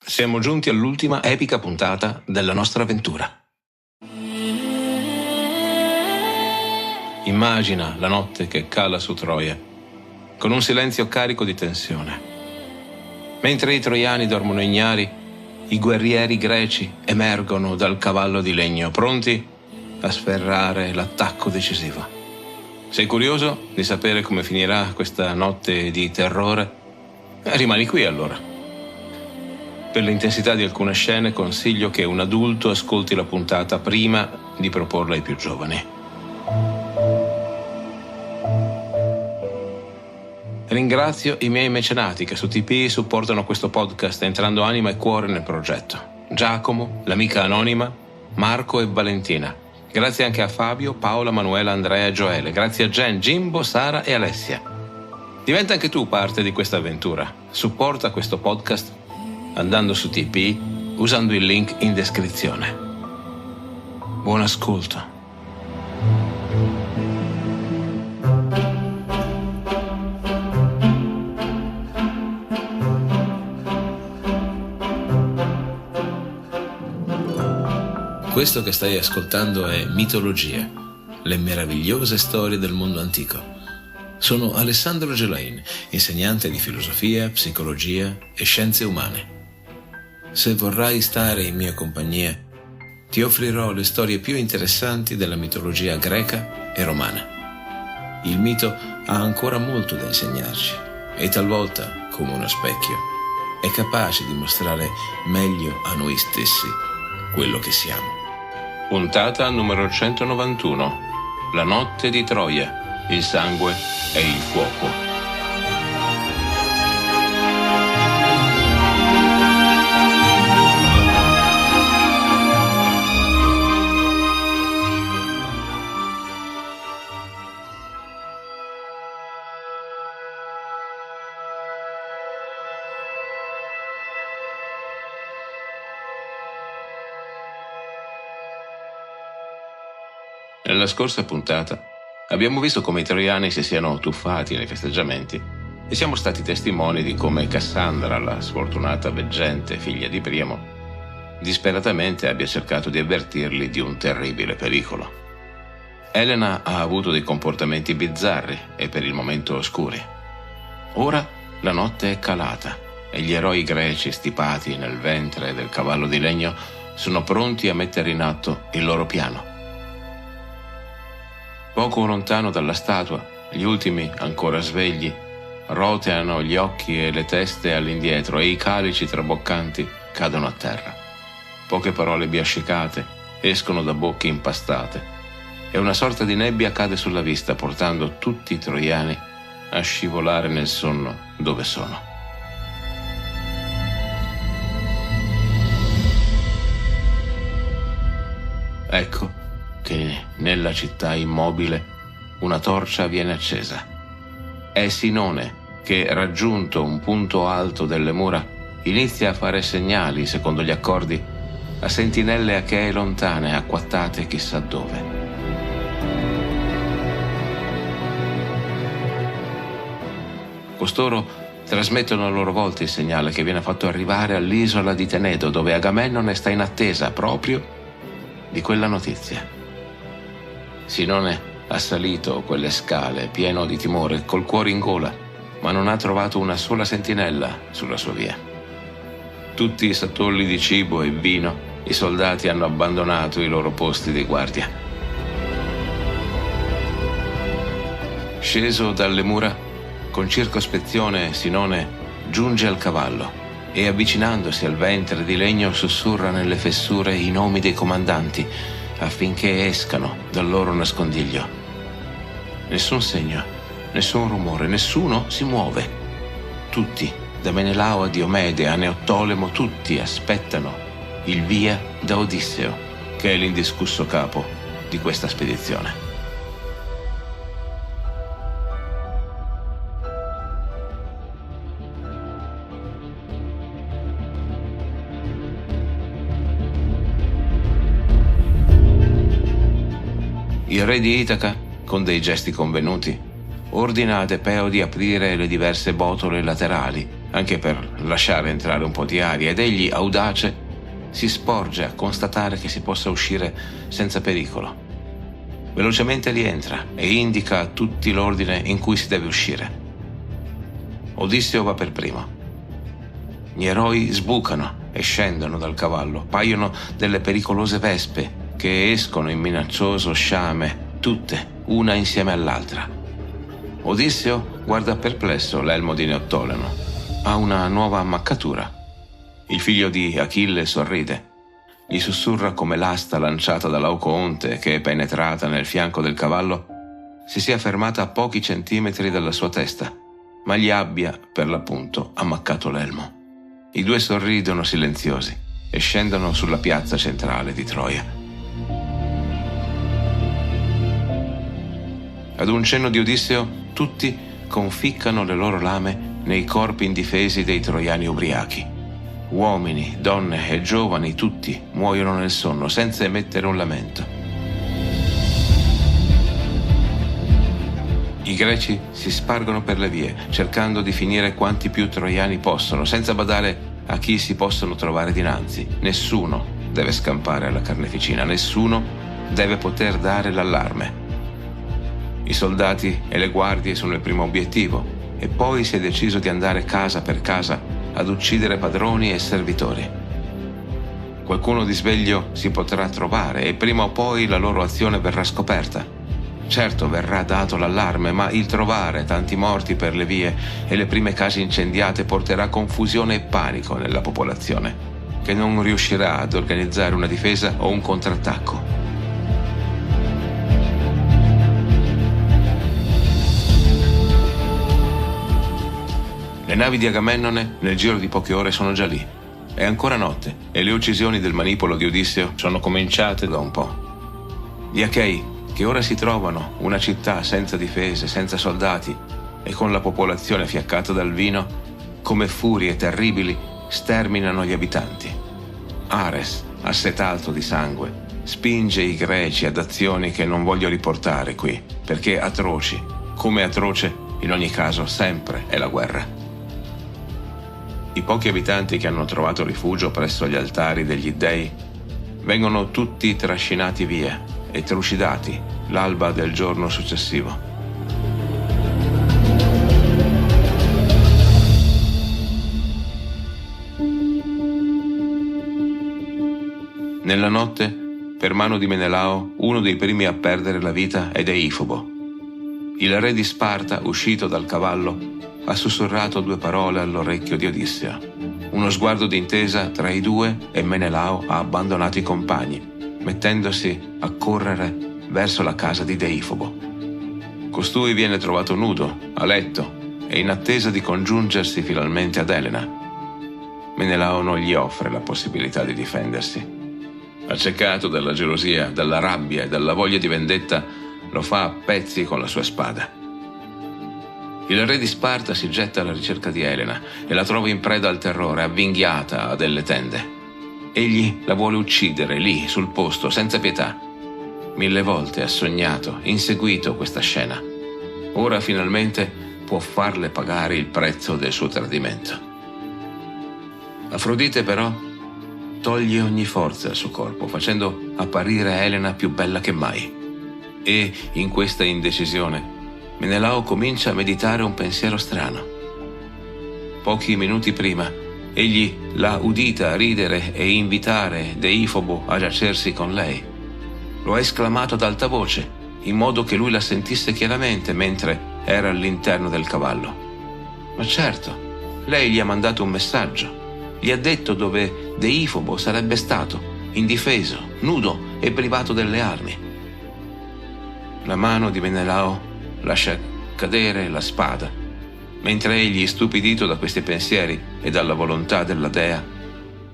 Siamo giunti all'ultima epica puntata della nostra avventura. Immagina la notte che cala su Troia, con un silenzio carico di tensione. Mentre i troiani dormono ignari, i guerrieri greci emergono dal cavallo di legno, pronti a sferrare l'attacco decisivo. Sei curioso di sapere come finirà questa notte di terrore? Rimani qui allora. Per l'intensità di alcune scene consiglio che un adulto ascolti la puntata prima di proporla ai più giovani. Ringrazio i miei mecenati che su Tipeee supportano questo podcast entrando anima e cuore nel progetto. Giacomo, l'amica anonima, Marco e Valentina. Grazie anche a Fabio, Paola, Manuela, Andrea e Gioele. Grazie a Jen, Jimbo, Sara e Alessia. Diventa anche tu parte di questa avventura. Supporta questo podcast andando su Tipeee usando il link in descrizione. Buon ascolto. Questo che stai ascoltando è Mitologie, le meravigliose storie del mondo antico. Sono Alessandro Gelain, insegnante di filosofia, psicologia e scienze umane. Se vorrai stare in mia compagnia, ti offrirò le storie più interessanti della mitologia greca e romana. Il mito ha ancora molto da insegnarci e talvolta, come uno specchio, è capace di mostrare meglio a noi stessi quello che siamo. Puntata numero 191. La notte di Troia, il sangue e il fuoco. Nella scorsa puntata abbiamo visto come i troiani si siano tuffati nei festeggiamenti e siamo stati testimoni di come Cassandra, la sfortunata veggente figlia di Priamo, disperatamente abbia cercato di avvertirli di un terribile pericolo. Elena ha avuto dei comportamenti bizzarri e per il momento oscuri. Ora la notte è calata e gli eroi greci stipati nel ventre del cavallo di legno sono pronti a mettere in atto il loro piano. Poco lontano dalla statua, gli ultimi, ancora svegli, roteano gli occhi e le teste all'indietro e i calici traboccanti cadono a terra. Poche parole biascicate escono da bocche impastate e una sorta di nebbia cade sulla vista, portando tutti i troiani a scivolare nel sonno dove sono. Ecco che nella città immobile una torcia viene accesa. È Sinone che, raggiunto un punto alto delle mura, inizia a fare segnali, secondo gli accordi, a sentinelle achee lontane, acquattate chissà dove. Costoro trasmettono a loro volta il segnale che viene fatto arrivare all'isola di Tenedo, dove Agamennone sta in attesa proprio di quella notizia. Sinone ha salito quelle scale pieno di timore, col cuore in gola, ma non ha trovato una sola sentinella sulla sua via. Tutti i satolli di cibo e vino, i soldati hanno abbandonato i loro posti di guardia. Sceso dalle mura, con circospezione Sinone giunge al cavallo e, avvicinandosi al ventre di legno, sussurra nelle fessure i nomi dei comandanti affinché escano dal loro nascondiglio. Nessun segno, nessun rumore, nessuno si muove. Tutti, da Menelao a Diomede a Neottolemo, tutti aspettano il via da Odisseo, che è l'indiscusso capo di questa spedizione. Il re di Itaca, con dei gesti convenuti, ordina ad Epeo di aprire le diverse botole laterali anche per lasciare entrare un po' di aria, ed egli, audace, si sporge a constatare che si possa uscire senza pericolo. Velocemente rientra e indica a tutti l'ordine in cui si deve uscire. Odisseo va per primo. Gli eroi sbucano e scendono dal cavallo. Paiono delle pericolose vespe che escono in minaccioso sciame, tutte, una insieme all'altra. Odisseo guarda perplesso l'elmo di Neottolemo. Ha una nuova ammaccatura. Il figlio di Achille sorride. Gli sussurra come l'asta lanciata da Laocoonte, che è penetrata nel fianco del cavallo, si sia fermata a pochi centimetri dalla sua testa, ma gli abbia, per l'appunto, ammaccato l'elmo. I due sorridono silenziosi e scendono sulla piazza centrale di Troia. Ad un cenno di Odisseo, tutti conficcano le loro lame nei corpi indifesi dei troiani ubriachi. Uomini, donne e giovani, tutti muoiono nel sonno senza emettere un lamento. I greci si spargono per le vie, cercando di finire quanti più troiani possono, senza badare a chi si possono trovare dinanzi. Nessuno deve scampare alla carneficina, nessuno deve poter dare l'allarme. I soldati e le guardie sono il primo obiettivo, e poi si è deciso di andare casa per casa ad uccidere padroni e servitori. Qualcuno di sveglio si potrà trovare e prima o poi la loro azione verrà scoperta. Certo, verrà dato l'allarme, ma il trovare tanti morti per le vie e le prime case incendiate porterà confusione e panico nella popolazione, che non riuscirà ad organizzare una difesa o un contrattacco. Le navi di Agamennone nel giro di poche ore sono già lì. È ancora notte e le uccisioni del manipolo di Odisseo sono cominciate da un po'. Gli Achei, che ora si trovano una città senza difese, senza soldati e con la popolazione fiaccata dal vino, come furie terribili sterminano gli abitanti. Ares, assetato di sangue, spinge i greci ad azioni che non voglio riportare qui, perché atroci, come atroce in ogni caso sempre è la guerra. I pochi abitanti che hanno trovato rifugio presso gli altari degli dei vengono tutti trascinati via e trucidati l'alba del giorno successivo. Nella notte, per mano di Menelao, uno dei primi a perdere la vita è Deifobo. Il re di Sparta, uscito dal cavallo, ha sussurrato 2 parole all'orecchio di Odisseo. Uno sguardo d'intesa tra i due e Menelao ha abbandonato i compagni, mettendosi a correre verso la casa di Deifobo. Costui viene trovato nudo, a letto, e in attesa di congiungersi finalmente ad Elena. Menelao non gli offre la possibilità di difendersi. Accecato dalla gelosia, dalla rabbia e dalla voglia di vendetta, lo fa a pezzi con la sua spada. Il re di Sparta si getta alla ricerca di Elena e la trova in preda al terrore, avvinghiata a delle tende. Egli la vuole uccidere lì, sul posto, senza pietà. 1000 volte ha sognato, inseguito questa scena. Ora finalmente può farle pagare il prezzo del suo tradimento. Afrodite però toglie ogni forza al suo corpo, facendo apparire Elena più bella che mai. E in questa indecisione Menelao comincia a meditare un pensiero strano. Pochi minuti prima, egli l'ha udita ridere e invitare Deifobo a giacersi con lei. Lo ha esclamato ad alta voce, in modo che lui la sentisse chiaramente mentre era all'interno del cavallo. Ma certo, lei gli ha mandato un messaggio. Gli ha detto dove Deifobo sarebbe stato, indifeso, nudo e privato delle armi. La mano di Menelao lascia cadere la spada, mentre egli, stupidito da questi pensieri e dalla volontà della dea,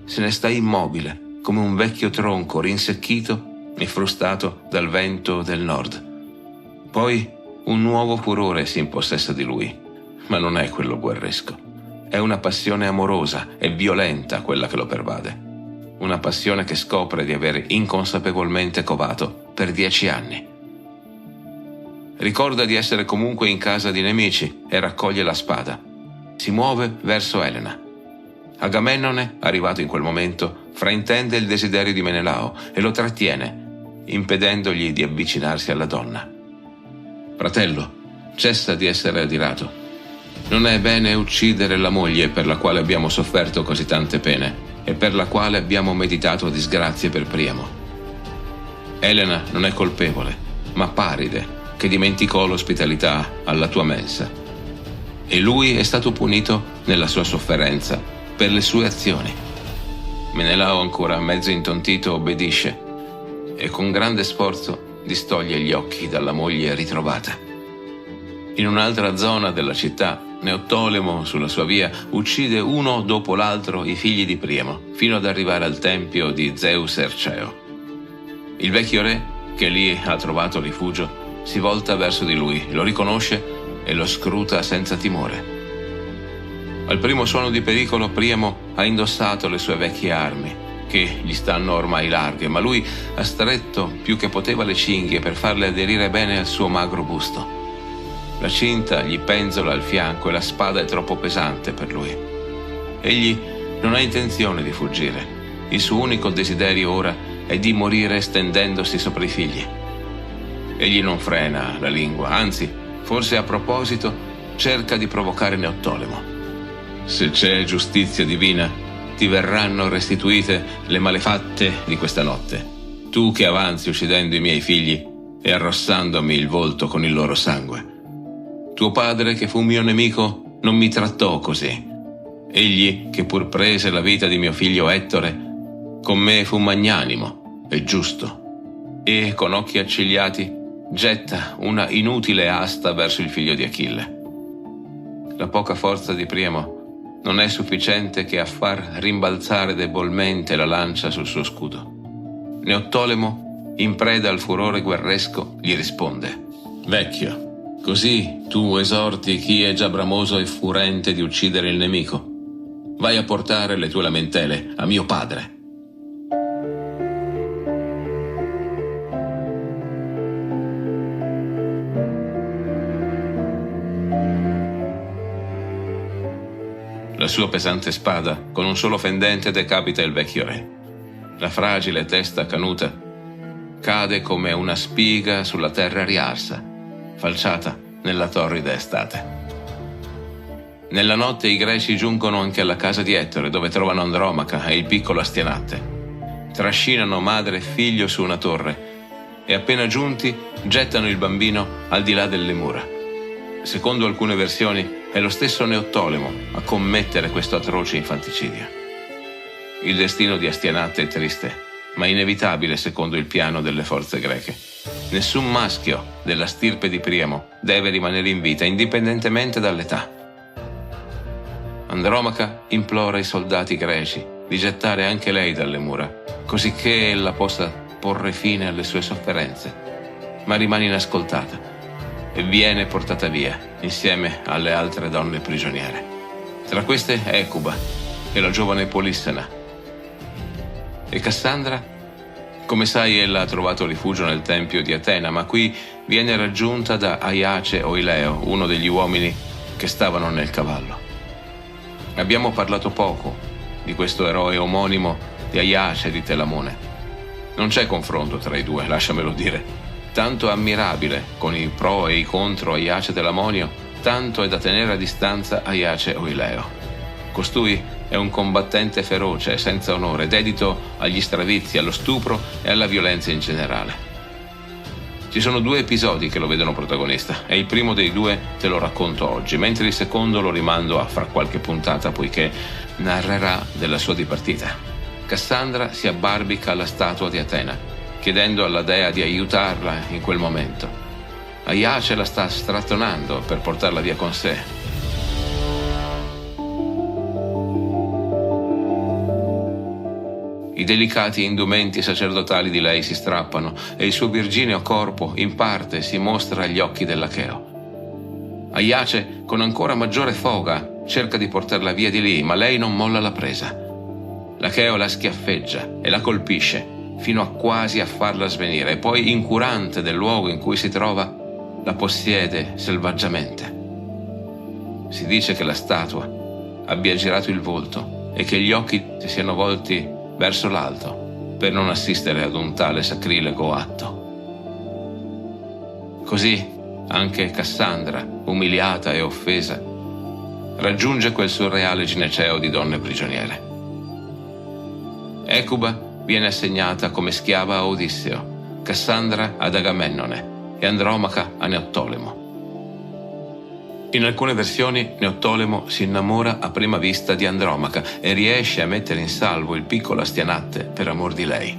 se ne sta immobile come un vecchio tronco rinsecchito e frustato dal vento del nord. Poi un nuovo furore si impossessa di lui, ma non è quello guerresco. È una passione amorosa e violenta quella che lo pervade. Una passione che scopre di aver inconsapevolmente covato per 10 anni. Ricorda di essere comunque in casa di nemici e raccoglie la spada. si muove verso Elena. Agamennone, arrivato in quel momento, fraintende il desiderio di Menelao e lo trattiene, impedendogli di avvicinarsi alla donna. «Fratello, cessa di essere adirato. Non è bene uccidere la moglie per la quale abbiamo sofferto così tante pene e per la quale abbiamo meditato disgrazie per Priamo. Elena non è colpevole, ma Paride, che dimenticò l'ospitalità alla tua mensa. E lui è stato punito nella sua sofferenza per le sue azioni». Menelao, ancora mezzo intontito, obbedisce e con grande sforzo distoglie gli occhi dalla moglie ritrovata. In un'altra zona della città, Neottolemo, sulla sua via, uccide uno dopo l'altro i figli di Priamo, fino ad arrivare al tempio di Zeus Erceo. Il vecchio re, che lì ha trovato rifugio, si volta verso di lui, lo riconosce e lo scruta senza timore. Al primo suono di pericolo, Priamo ha indossato le sue vecchie armi, che gli stanno ormai larghe, ma lui ha stretto più che poteva le cinghie per farle aderire bene al suo magro busto. La cinta gli penzola al fianco e la spada è troppo pesante per lui. Egli non ha intenzione di fuggire. Il suo unico desiderio ora è di morire stendendosi sopra i figli. Egli non frena la lingua, anzi, forse a proposito, cerca di provocare Neottolemo. Se c'è giustizia divina, ti verranno restituite le malefatte di questa notte. Tu che avanzi uccidendo i miei figli e arrossandomi il volto con il loro sangue. Tuo padre, che fu mio nemico, non mi trattò così. Egli, che pur prese la vita di mio figlio Ettore, con me fu magnanimo e giusto, e con occhi accigliati getta una inutile asta verso il figlio di Achille. La poca forza di Priamo non è sufficiente che a far rimbalzare debolmente la lancia sul suo scudo. Neottolemo, in preda al furore guerresco, gli risponde: «Vecchio, così tu esorti chi è già bramoso e furente di uccidere il nemico? Vai a portare le tue lamentele a mio padre». La sua pesante spada, con un solo fendente, decapita il vecchio re. La fragile testa canuta cade come una spiga sulla terra riarsa, falciata nella torrida estate. Nella notte i greci giungono anche alla casa di Ettore, dove trovano Andromaca e il piccolo Astianatte. Trascinano madre e figlio su una torre e appena giunti gettano il bambino al di là delle mura. Secondo alcune versioni è lo stesso Neottolemo a commettere questo atroce infanticidio. Il destino di Astianatte è triste, ma inevitabile secondo il piano delle forze greche. Nessun maschio della stirpe di Priamo deve rimanere in vita, indipendentemente dall'età. Andromaca implora i soldati greci di gettare anche lei dalle mura, cosicché ella possa porre fine alle sue sofferenze, ma rimane inascoltata e viene portata via insieme alle altre donne prigioniere. Tra queste Ecuba e la giovane Polissena. E Cassandra? Come sai, ella ha trovato rifugio nel tempio di Atena, ma qui viene raggiunta da Aiace o Ileo, uno degli uomini che stavano nel cavallo. Abbiamo parlato poco di questo eroe omonimo di Aiace e di Telamone. Non c'è confronto tra i due, lasciamelo dire. Tanto è ammirabile, con i pro e i contro Aiace Telamonio, tanto è da tenere a distanza Aiace o Ileo. Costui è un combattente feroce, senza onore, dedito agli stravizi, allo stupro e alla violenza in generale. Ci sono 2 episodi che lo vedono protagonista e il primo dei 2 te lo racconto oggi, mentre il secondo lo rimando a fra qualche puntata, poiché narrerà della sua dipartita. Cassandra si abbarbica alla statua di Atena, chiedendo alla dea di aiutarla in quel momento. Aiace la sta strattonando per portarla via con sé. I delicati indumenti sacerdotali di lei si strappano e il suo virgineo corpo in parte si mostra agli occhi dell'Acheo. Aiace, con ancora maggiore foga, cerca di portarla via di lì, ma lei non molla la presa. L'Acheo la schiaffeggia e la colpisce fino a quasi a farla svenire e poi, incurante del luogo in cui si trova, la possiede selvaggiamente. si dice che la statua abbia girato il volto e che gli occhi si siano volti verso l'alto per non assistere ad un tale sacrilego atto. Così anche Cassandra, umiliata e offesa, raggiunge quel surreale gineceo di donne prigioniere. Ecuba viene assegnata come schiava a Odisseo, Cassandra ad Agamennone e Andromaca a Neottolemo. In alcune versioni Neottolemo si innamora a prima vista di Andromaca e riesce a mettere in salvo il piccolo Astianatte per amor di lei.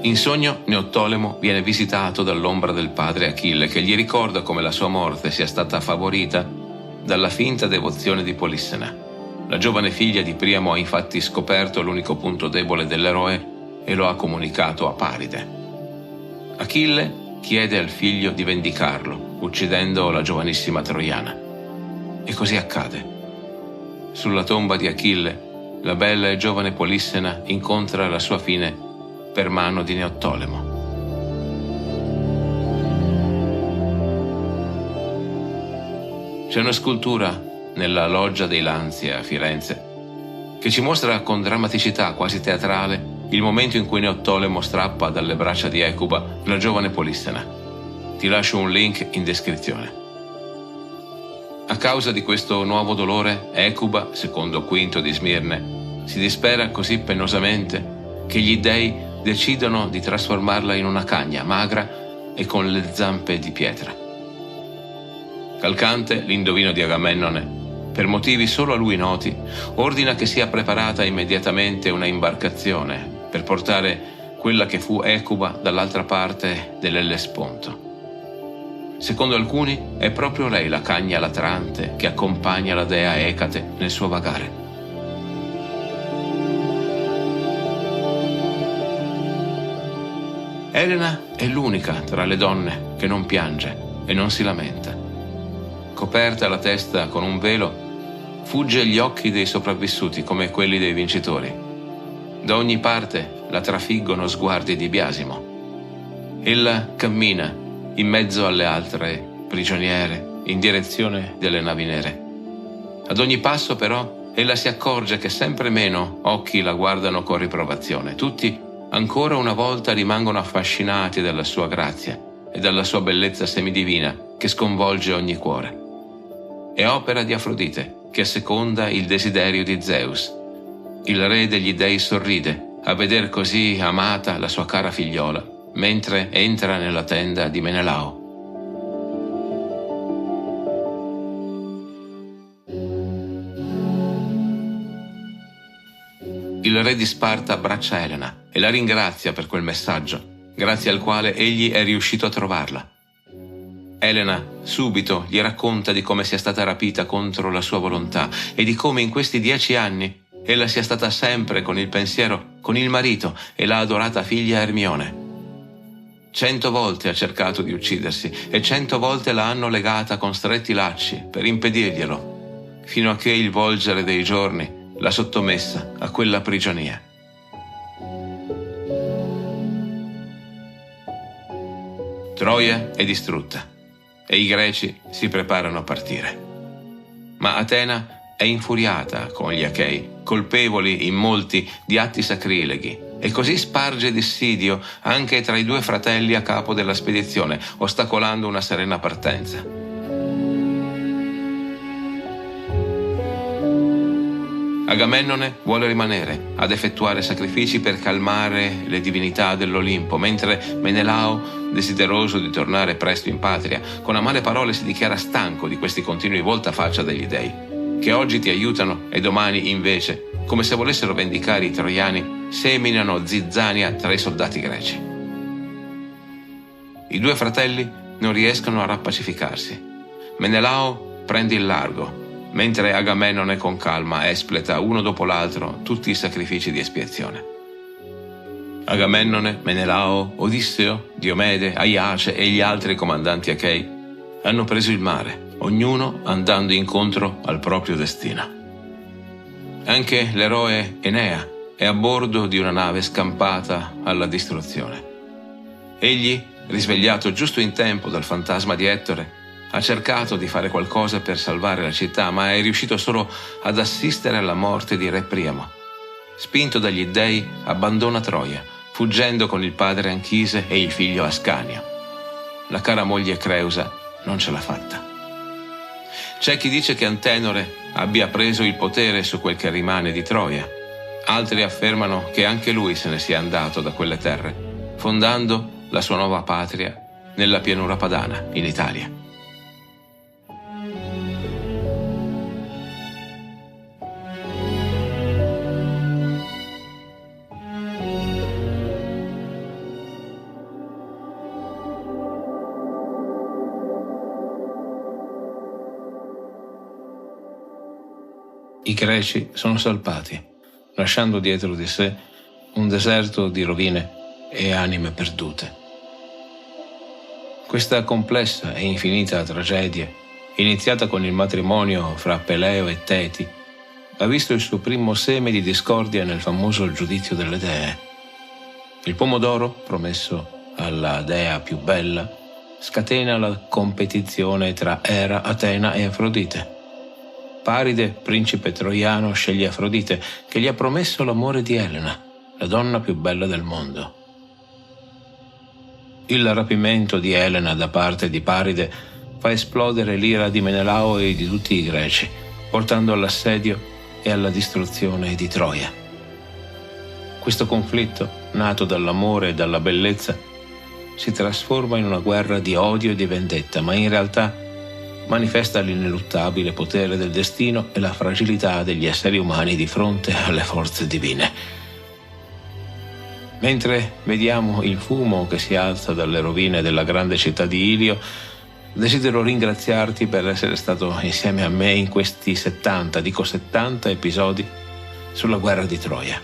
In sogno Neottolemo viene visitato dall'ombra del padre Achille, che gli ricorda come la sua morte sia stata favorita dalla finta devozione di Polissena. La giovane figlia di Priamo ha infatti scoperto l'unico punto debole dell'eroe e lo ha comunicato a Paride. Achille chiede al figlio di vendicarlo, uccidendo la giovanissima Troiana. E così accade. Sulla tomba di Achille, la bella e giovane Polissena incontra la sua fine per mano di Neottolemo. C'è una scultura nella Loggia dei Lanzi a Firenze che ci mostra con drammaticità quasi teatrale il momento in cui Neottolemo strappa dalle braccia di Ecuba la giovane Polissena. Ti lascio un link in descrizione. A causa di questo nuovo dolore, Ecuba, secondo Quinto di Smirne, si dispera così penosamente che gli dei decidono di trasformarla in una cagna magra e con le zampe di pietra. Calcante, l'indovino di Agamennone, per motivi solo a lui noti, ordina che sia preparata immediatamente una imbarcazione per portare quella che fu Ecuba dall'altra parte dell'Ellesponto. Secondo alcuni è proprio lei la cagna latrante che accompagna la dea Ecate nel suo vagare. Elena è l'unica tra le donne che non piange e non si lamenta. Coperta la testa con un velo, fugge agli occhi dei sopravvissuti come quelli dei vincitori. Da ogni parte la trafiggono sguardi di biasimo. Ella cammina in mezzo alle altre prigioniere in direzione delle navi nere. Ad ogni passo però ella si accorge che sempre meno occhi la guardano con riprovazione. Tutti ancora una volta rimangono affascinati dalla sua grazia e dalla sua bellezza semidivina che sconvolge ogni cuore. È opera di Afrodite che asseconda il desiderio di Zeus. Il re degli dei sorride a veder così amata la sua cara figliola mentre entra nella tenda di Menelao. Il re di Sparta abbraccia Elena e la ringrazia per quel messaggio, grazie al quale egli è riuscito a trovarla. Elena subito gli racconta di come sia stata rapita contro la sua volontà e di come in questi 10 anni ella sia stata sempre con il pensiero con il marito e la adorata figlia Ermione. 100 volte ha cercato di uccidersi e 100 volte la hanno legata con stretti lacci per impedirglielo, fino a che il volgere dei giorni l'ha sottomessa a quella prigionia. Troia è distrutta e i greci si preparano a partire. Ma Atena è infuriata con gli Achei, colpevoli in molti di atti sacrileghi, e così sparge dissidio anche tra i 2 fratelli a capo della spedizione, ostacolando una serena partenza. Agamennone vuole rimanere ad effettuare sacrifici per calmare le divinità dell'Olimpo, mentre Menelao, desideroso di tornare presto in patria, con amare parole si dichiara stanco di questi continui voltafaccia degli dei, che oggi ti aiutano e domani invece, come se volessero vendicare i troiani, seminano zizzania tra i soldati greci. I 2 fratelli non riescono a rappacificarsi. Menelao prende il largo, mentre Agamennone con calma espleta uno dopo l'altro tutti i sacrifici di espiazione. Agamennone, Menelao, Odisseo, Diomede, Aiace e gli altri comandanti achei hanno preso il mare, ognuno andando incontro al proprio destino. Anche l'eroe Enea è a bordo di una nave scampata alla distruzione. Egli, risvegliato giusto in tempo dal fantasma di Ettore, Ha cercato di fare qualcosa per salvare la città, ma è riuscito solo ad assistere alla morte di Re Priamo. Spinto dagli dei, abbandona Troia, fuggendo con il padre Anchise e il figlio Ascanio. La cara moglie Creusa non ce l'ha fatta. C'è chi dice che Antenore abbia preso il potere su quel che rimane di Troia. Altri affermano che anche lui se ne sia andato da quelle terre, fondando la sua nuova patria nella pianura padana, in Italia. I greci sono salpati, lasciando dietro di sé un deserto di rovine e anime perdute. Questa complessa e infinita tragedia, iniziata con il matrimonio fra Peleo e Teti, ha visto il suo primo seme di discordia nel famoso giudizio delle dee. Il pomodoro, promesso alla dea più bella, scatena la competizione tra Era, Atena e Afrodite. Paride, principe troiano, sceglie Afrodite, che gli ha promesso l'amore di Elena, la donna più bella del mondo. Il rapimento di Elena da parte di Paride fa esplodere l'ira di Menelao e di tutti i greci, portando all'assedio e alla distruzione di Troia. Questo conflitto, nato dall'amore e dalla bellezza, si trasforma in una guerra di odio e di vendetta, ma in realtà manifesta l'ineluttabile potere del destino e la fragilità degli esseri umani di fronte alle forze divine. Mentre vediamo il fumo che si alza dalle rovine della grande città di Ilio, desidero ringraziarti per essere stato insieme a me in questi 70 episodi sulla guerra di Troia.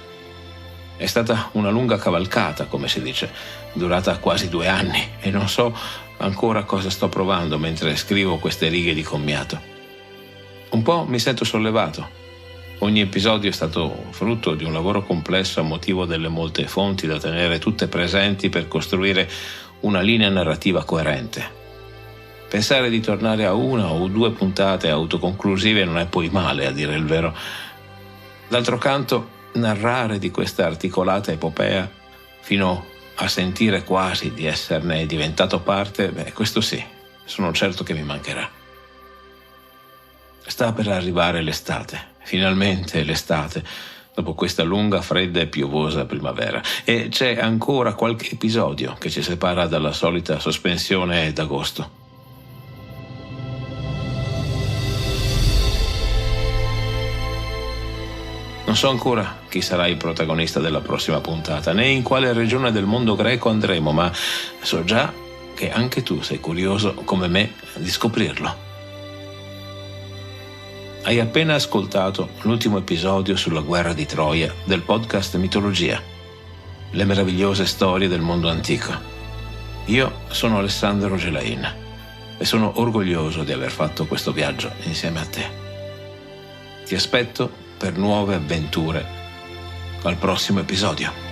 È stata una lunga cavalcata, come si dice, durata quasi 2 anni e non so ancora cosa sto provando mentre scrivo queste righe di commiato. Un po' mi sento sollevato. Ogni episodio è stato frutto di un lavoro complesso a motivo delle molte fonti da tenere tutte presenti per costruire una linea narrativa coerente. Pensare di tornare a 1 o 2 puntate autoconclusive non è poi male, a dire il vero. D'altro canto, narrare di questa articolata epopea fino a sentire quasi di esserne diventato parte, questo sì, sono certo che mi mancherà. Sta per arrivare l'estate, finalmente l'estate, dopo questa lunga, fredda e piovosa primavera, e c'è ancora qualche episodio che ci separa dalla solita sospensione d'agosto. Non so ancora chi sarà il protagonista della prossima puntata, né in quale regione del mondo greco andremo, ma so già che anche tu sei curioso, come me, di scoprirlo. Hai appena ascoltato l'ultimo episodio sulla guerra di Troia del podcast Mitologia, le meravigliose storie del mondo antico. Io sono Alessandro Gelain e sono orgoglioso di aver fatto questo viaggio insieme a te. Ti aspetto per nuove avventure al prossimo episodio.